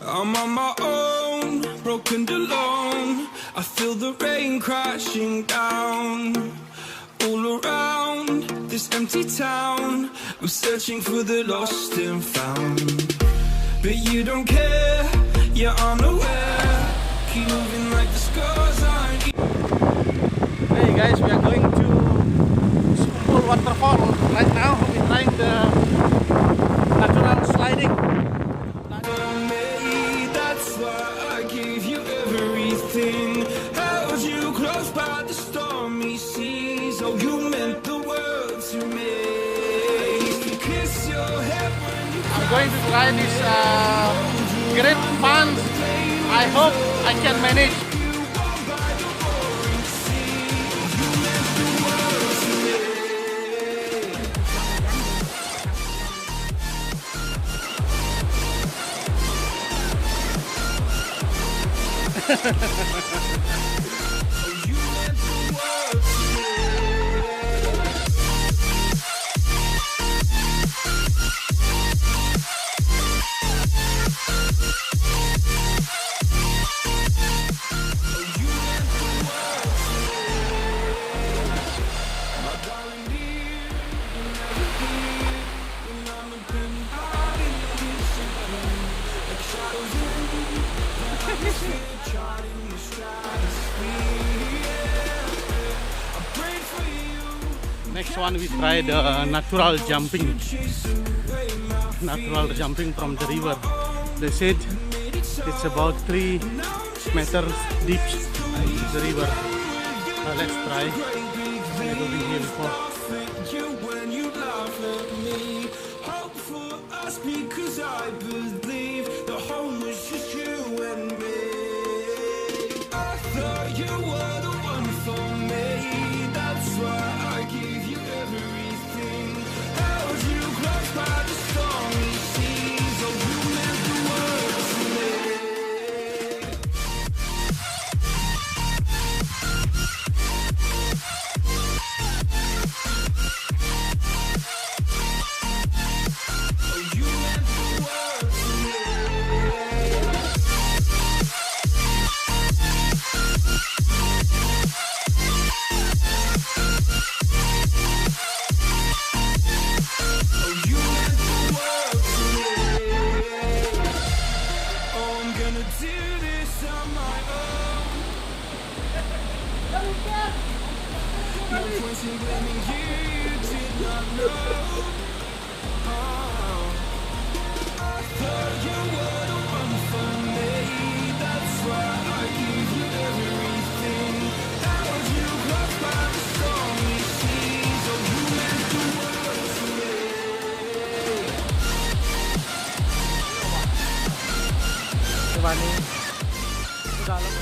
I'm on my own, broken and alone. I feel the rain crashing down all around this empty town. I'm searching for the lost and found, but you don't care, you're unaware. Keep moving like the scars aren't. Hey guys, we are going to Sekumpul Waterfall right now. We're trying the natural sliding. That's why I gave you everything. Held you close by the stormy seas. Oh, you meant the world to me. Kiss your head when you I'm going to try this great fun. I hope I can manage. Next one we try the natural jumping. Natural jumping from the river. They said it's about 3 meters deep, the river. Let's try. I've never been here before. Because I believe the home was just you and me. I thought you were the one for me. That's why I gave you everything. Held you close by the stormy seas. Oh, you meant the world to me. Coba nih, ke dalam.